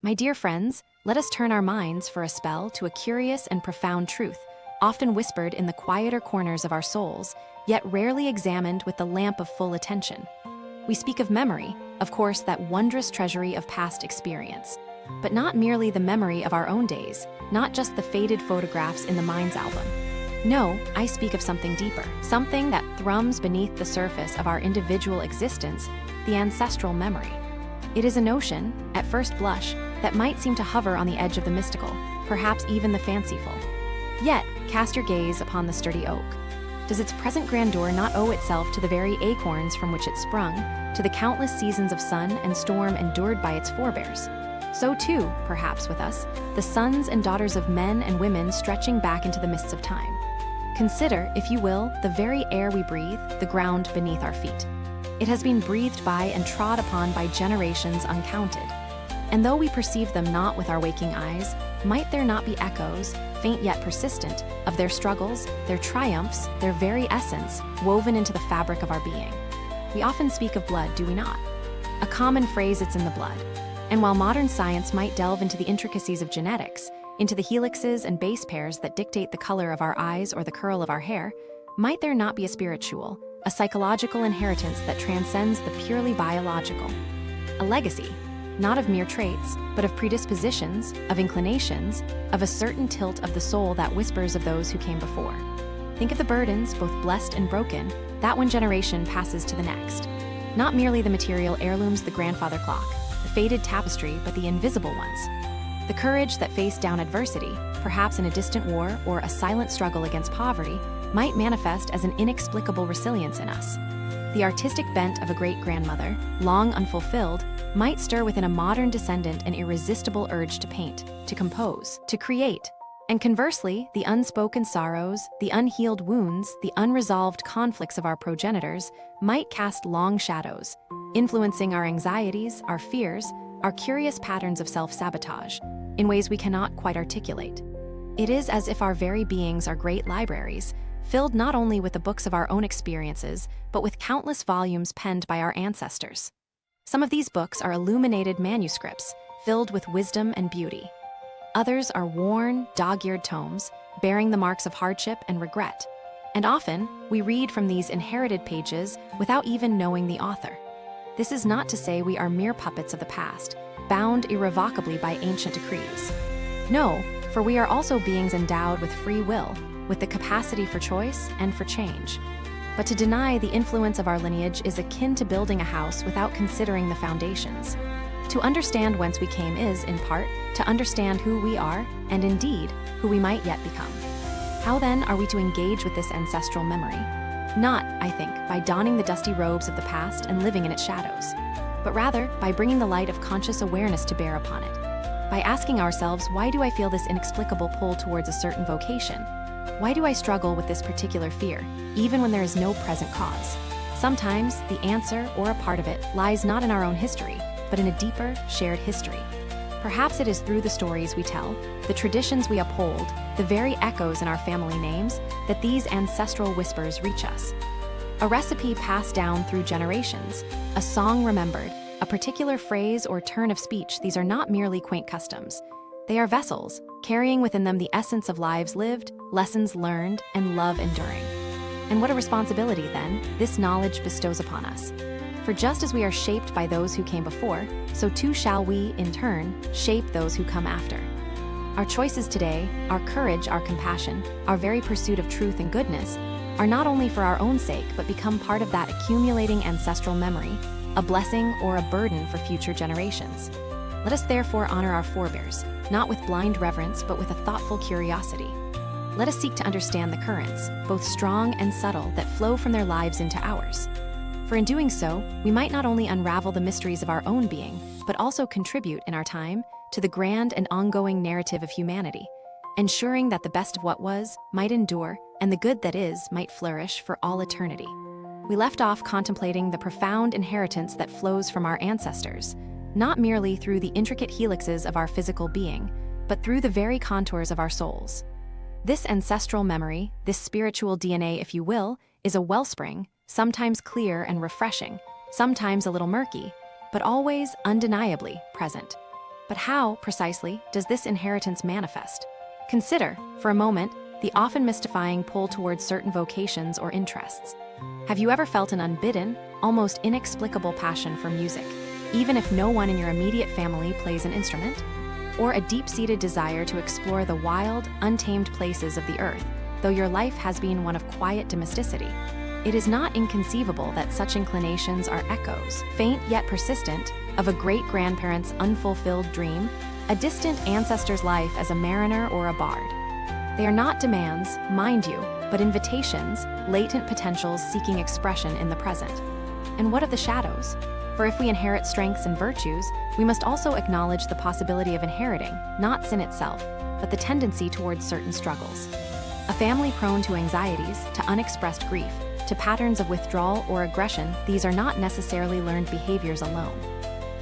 My dear friends, let us turn our minds for a spell to a curious and profound truth, often whispered in the quieter corners of our souls, yet rarely examined with the lamp of full attention. We speak of memory, of course, that wondrous treasury of past experience. But not merely the memory of our own days, not just the faded photographs in the mind's album. No, I speak of something deeper, something that thrums beneath the surface of our individual existence, the ancestral memory. It is a notion, at first blush, that might seem to hover on the edge of the mystical, perhaps even the fanciful. Yet, cast your gaze upon the sturdy oak. Does its present grandeur not owe itself to the very acorns from which it sprung, to the countless seasons of sun and storm endured by its forebears? So too, perhaps with us, the sons and daughters of men and women stretching back into the mists of time. Consider, if you will, the very air we breathe, the ground beneath our feet. It has been breathed by and trod upon by generations uncounted. And though we perceive them not with our waking eyes, might there not be echoes, faint yet persistent, of their struggles, their triumphs, their very essence, woven into the fabric of our being? We often speak of blood, do we not? A common phrase, it's in the blood. And while modern science might delve into the intricacies of genetics, into the helixes and base pairs that dictate the color of our eyes or the curl of our hair, might there not be a spiritual, a psychological inheritance that transcends the purely biological? A legacy, not of mere traits, but of predispositions, of inclinations, of a certain tilt of the soul that whispers of those who came before. Think of the burdens, both blessed and broken, that one generation passes to the next. Not merely the material heirlooms, the grandfather clock, the faded tapestry, but the invisible ones. The courage that faced down adversity, perhaps in a distant war or a silent struggle against poverty, might manifest as an inexplicable resilience in us. The artistic bent of a great-grandmother, long unfulfilled, might stir within a modern descendant an irresistible urge to paint, to compose, to create. And conversely, the unspoken sorrows, the unhealed wounds, the unresolved conflicts of our progenitors might cast long shadows, influencing our anxieties, our fears, our curious patterns of self-sabotage, in ways we cannot quite articulate. It is as if our very beings are great libraries, filled not only with the books of our own experiences, but with countless volumes penned by our ancestors. Some of these books are illuminated manuscripts, filled with wisdom and beauty. Others are worn, dog-eared tomes, bearing the marks of hardship and regret. And often, we read from these inherited pages without even knowing the author. This is not to say we are mere puppets of the past, bound irrevocably by ancient decrees. No, for we are also beings endowed with free will, with the capacity for choice and for change. But to deny the influence of our lineage is akin to building a house without considering the foundations. To understand whence we came is, in part, to understand who we are, and indeed, who we might yet become. How then are we to engage with this ancestral memory? Not, I think, by donning the dusty robes of the past and living in its shadows, but rather by bringing the light of conscious awareness to bear upon it. By asking ourselves, why do I feel this inexplicable pull towards a certain vocation? Why do I struggle with this particular fear, even when there is no present cause? Sometimes the answer, or a part of it, lies not in our own history, but in a deeper, shared history. Perhaps it is through the stories we tell, the traditions we uphold, the very echoes in our family names, that these ancestral whispers reach us. A recipe passed down through generations, a song remembered, a particular phrase or turn of speech, these are not merely quaint customs. They are vessels, carrying within them the essence of lives lived, lessons learned, and love enduring. And what a responsibility, then, this knowledge bestows upon us. For just as we are shaped by those who came before, so too shall we, in turn, shape those who come after. Our choices today, our courage, our compassion, our very pursuit of truth and goodness, are not only for our own sake, but become part of that accumulating ancestral memory, a blessing or a burden for future generations. Let us therefore honor our forebears, not with blind reverence, but with a thoughtful curiosity. Let us seek to understand the currents, both strong and subtle, that flow from their lives into ours. For in doing so, we might not only unravel the mysteries of our own being, but also contribute in our time to the grand and ongoing narrative of humanity, ensuring that the best of what was might endure and the good that is might flourish for all eternity. We left off contemplating the profound inheritance that flows from our ancestors, not merely through the intricate helixes of our physical being, but through the very contours of our souls. This ancestral memory, this spiritual DNA, if you will, is a wellspring, sometimes clear and refreshing, sometimes a little murky, but always undeniably present. But how, precisely, does this inheritance manifest? Consider, for a moment, the often mystifying pull towards certain vocations or interests. Have you ever felt an unbidden, almost inexplicable passion for music, even if no one in your immediate family plays an instrument? Or a deep-seated desire to explore the wild, untamed places of the earth, though your life has been one of quiet domesticity? It is not inconceivable that such inclinations are echoes, faint yet persistent, of a great-grandparent's unfulfilled dream, a distant ancestor's life as a mariner or a bard. They are not demands, mind you, but invitations, latent potentials seeking expression in the present. And what of the shadows? For if we inherit strengths and virtues, we must also acknowledge the possibility of inheriting, not sin itself, but the tendency towards certain struggles. A family prone to anxieties, to unexpressed grief, to patterns of withdrawal or aggression, these are not necessarily learned behaviors alone.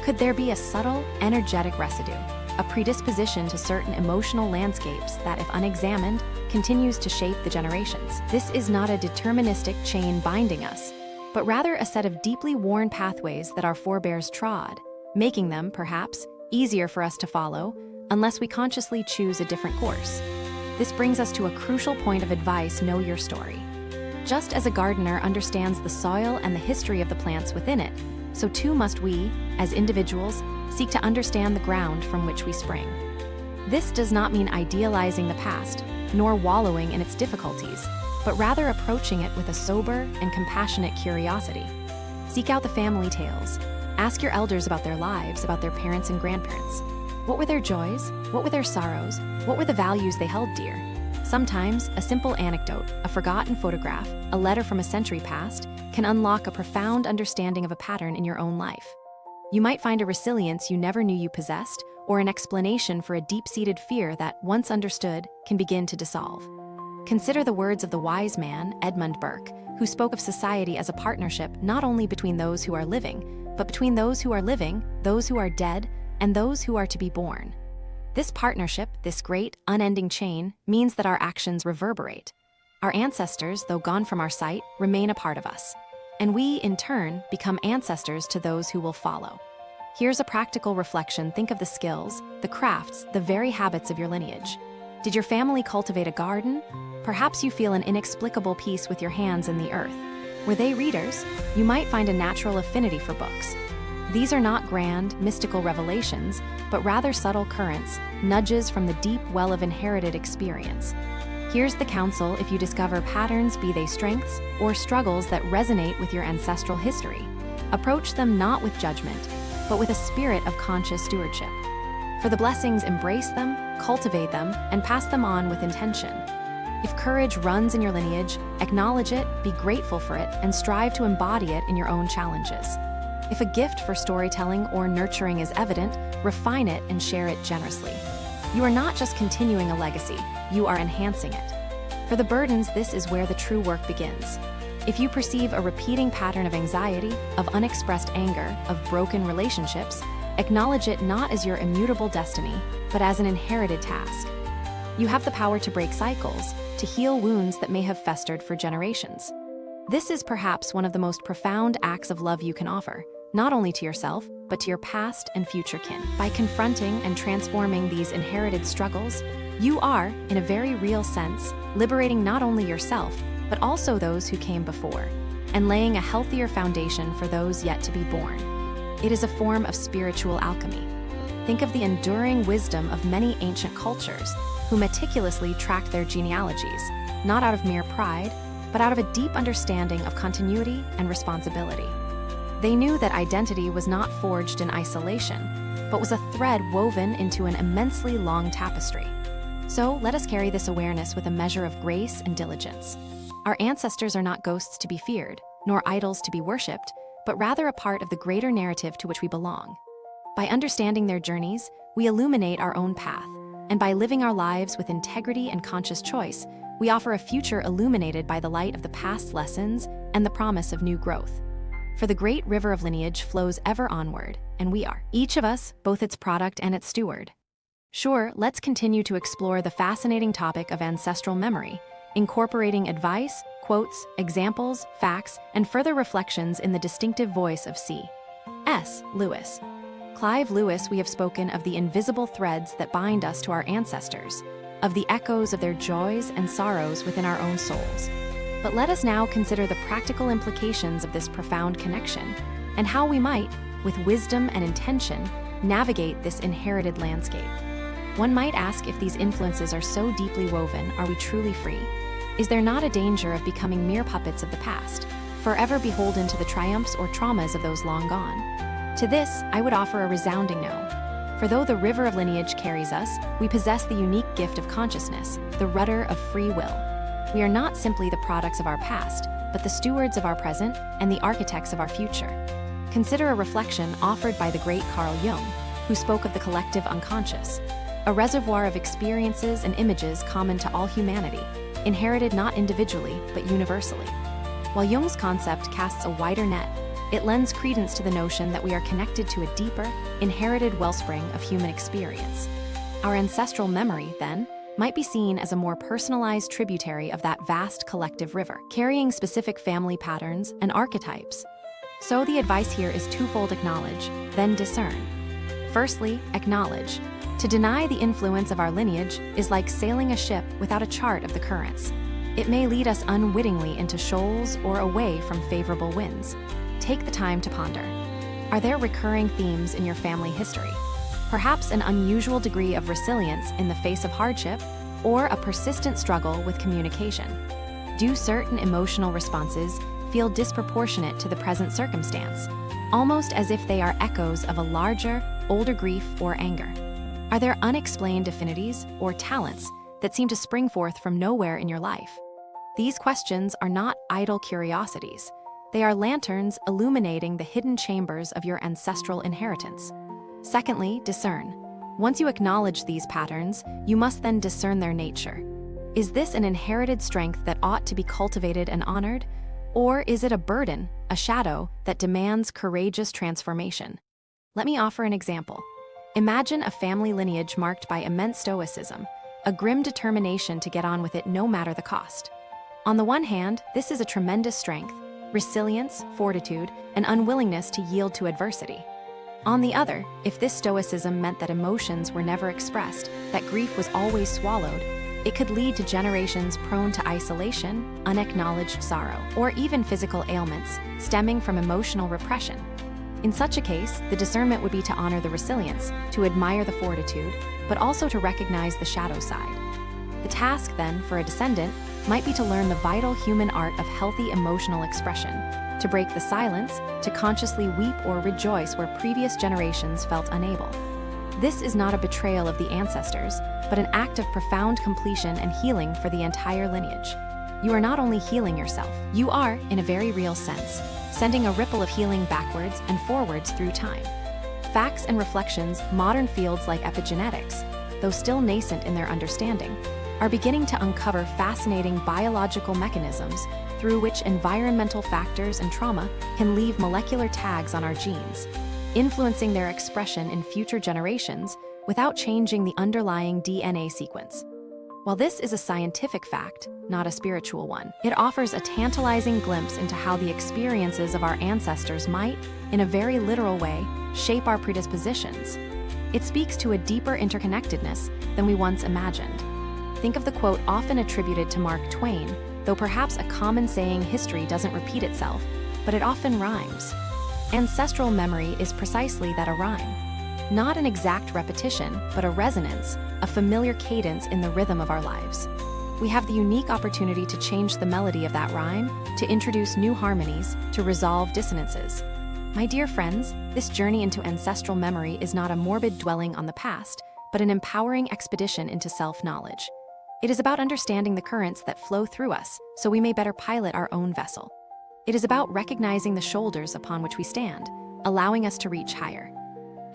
Could there be a subtle, energetic residue, a predisposition to certain emotional landscapes that, if unexamined, continues to shape the generations? This is not a deterministic chain binding us, but rather a set of deeply worn pathways that our forebears trod, making them, perhaps, easier for us to follow, unless we consciously choose a different course. This brings us to a crucial point of advice: know your story. Just as a gardener understands the soil and the history of the plants within it, so too must we, as individuals, seek to understand the ground from which we spring. This does not mean idealizing the past, nor wallowing in its difficulties, but rather approaching it with a sober and compassionate curiosity. Seek out the family tales. Ask your elders about their lives, about their parents and grandparents. What were their joys? What were their sorrows? What were the values they held dear? Sometimes, a simple anecdote, a forgotten photograph, a letter from a century past, can unlock a profound understanding of a pattern in your own life. You might find a resilience you never knew you possessed, or an explanation for a deep-seated fear that, once understood, can begin to dissolve. Consider the words of the wise man, Edmund Burke, who spoke of society as a partnership not only between those who are living, but between those who are living, those who are dead, and those who are to be born. This partnership, this great, unending chain, means that our actions reverberate. Our ancestors, though gone from our sight, remain a part of us. And we, in turn, become ancestors to those who will follow. Here's a practical reflection. Think of the skills, the crafts, the very habits of your lineage. Did your family cultivate a garden? Perhaps you feel an inexplicable peace with your hands in the earth. Were they readers? You might find a natural affinity for books. These are not grand, mystical revelations, but rather subtle currents, nudges from the deep well of inherited experience. Here's the counsel: if you discover patterns, be they strengths or struggles that resonate with your ancestral history, approach them not with judgment, but with a spirit of conscious stewardship. For the blessings, embrace them, cultivate them, and pass them on with intention. If courage runs in your lineage, acknowledge it, be grateful for it, and strive to embody it in your own challenges. If a gift for storytelling or nurturing is evident, refine it and share it generously. You are not just continuing a legacy, you are enhancing it. For the burdens, this is where the true work begins. If you perceive a repeating pattern of anxiety, of unexpressed anger, of broken relationships, acknowledge it not as your immutable destiny, but as an inherited task. You have the power to break cycles, to heal wounds that may have festered for generations. This is perhaps one of the most profound acts of love you can offer, not only to yourself, but to your past and future kin. By confronting and transforming these inherited struggles, you are, in a very real sense, liberating not only yourself, but also those who came before, and laying a healthier foundation for those yet to be born. It is a form of spiritual alchemy. Think of the enduring wisdom of many ancient cultures who meticulously tracked their genealogies, not out of mere pride, but out of a deep understanding of continuity and responsibility. They knew that identity was not forged in isolation, but was a thread woven into an immensely long tapestry. So let us carry this awareness with a measure of grace and diligence. Our ancestors are not ghosts to be feared, nor idols to be worshipped, but rather a part of the greater narrative to which we belong. By understanding their journeys, we illuminate our own path, and by living our lives with integrity and conscious choice, we offer a future illuminated by the light of the past's lessons and the promise of new growth. For the great river of lineage flows ever onward, and we are, each of us, both its product and its steward. Sure, let's continue to explore the fascinating topic of ancestral memory, incorporating advice, quotes, examples, facts, and further reflections in the distinctive voice of C.S. Lewis. Clive Lewis, we have spoken of the invisible threads that bind us to our ancestors, of the echoes of their joys and sorrows within our own souls. But let us now consider the practical implications of this profound connection and how we might, with wisdom and intention, navigate this inherited landscape. One might ask, if these influences are so deeply woven, are we truly free? Is there not a danger of becoming mere puppets of the past, forever beholden to the triumphs or traumas of those long gone? To this, I would offer a resounding no. For though the river of lineage carries us, we possess the unique gift of consciousness, the rudder of free will. We are not simply the products of our past, but the stewards of our present and the architects of our future. Consider a reflection offered by the great Carl Jung, who spoke of the collective unconscious, a reservoir of experiences and images common to all humanity, inherited not individually but universally. While Jung's concept casts a wider net, it lends credence to the notion that we are connected to a deeper, inherited wellspring of human experience. Our ancestral memory, then, might be seen as a more personalized tributary of that vast collective river, carrying specific family patterns and archetypes. So the advice here is twofold: acknowledge, then discern. Firstly, acknowledge. To deny the influence of our lineage is like sailing a ship without a chart of the currents. It may lead us unwittingly into shoals or away from favorable winds. Take the time to ponder. Are there recurring themes in your family history? Perhaps an unusual degree of resilience in the face of hardship, or a persistent struggle with communication? Do certain emotional responses feel disproportionate to the present circumstance, almost as if they are echoes of a larger, older grief or anger? Are there unexplained affinities or talents that seem to spring forth from nowhere in your life? These questions are not idle curiosities. They are lanterns illuminating the hidden chambers of your ancestral inheritance. Secondly, discern. Once you acknowledge these patterns, you must then discern their nature. Is this an inherited strength that ought to be cultivated and honored? Or is it a burden, a shadow, that demands courageous transformation? Let me offer an example. Imagine a family lineage marked by immense stoicism, a grim determination to get on with it no matter the cost. On the one hand, this is a tremendous strength, resilience, fortitude, and unwillingness to yield to adversity. On the other, if this stoicism meant that emotions were never expressed, that grief was always swallowed, it could lead to generations prone to isolation, unacknowledged sorrow, or even physical ailments stemming from emotional repression. In such a case, the discernment would be to honor the resilience, to admire the fortitude, but also to recognize the shadow side. The task, then, for a descendant might be to learn the vital human art of healthy emotional expression, to break the silence, to consciously weep or rejoice where previous generations felt unable. This is not a betrayal of the ancestors, but an act of profound completion and healing for the entire lineage. You are not only healing yourself, you are, in a very real sense, sending a ripple of healing backwards and forwards through time. Facts and reflections, modern fields like epigenetics, though still nascent in their understanding, are beginning to uncover fascinating biological mechanisms through which environmental factors and trauma can leave molecular tags on our genes, influencing their expression in future generations without changing the underlying DNA sequence. While this is a scientific fact, not a spiritual one, it offers a tantalizing glimpse into how the experiences of our ancestors might, in a very literal way, shape our predispositions. It speaks to a deeper interconnectedness than we once imagined. Think of the quote often attributed to Mark Twain, though perhaps a common saying, history doesn't repeat itself, but it often rhymes. Ancestral memory is precisely that, a rhyme. Not an exact repetition, but a resonance, a familiar cadence in the rhythm of our lives. We have the unique opportunity to change the melody of that rhyme, to introduce new harmonies, to resolve dissonances. My dear friends, this journey into ancestral memory is not a morbid dwelling on the past, but an empowering expedition into self-knowledge. It is about understanding the currents that flow through us so we may better pilot our own vessel. It is about recognizing the shoulders upon which we stand, allowing us to reach higher.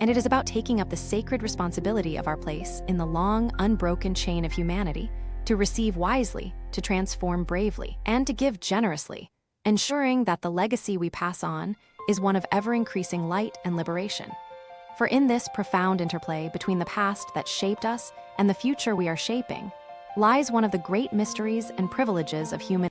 And it is about taking up the sacred responsibility of our place in the long, unbroken chain of humanity, to receive wisely, to transform bravely, and to give generously, ensuring that the legacy we pass on is one of ever-increasing light and liberation. For in this profound interplay between the past that shaped us and the future we are shaping, lies one of the great mysteries and privileges of human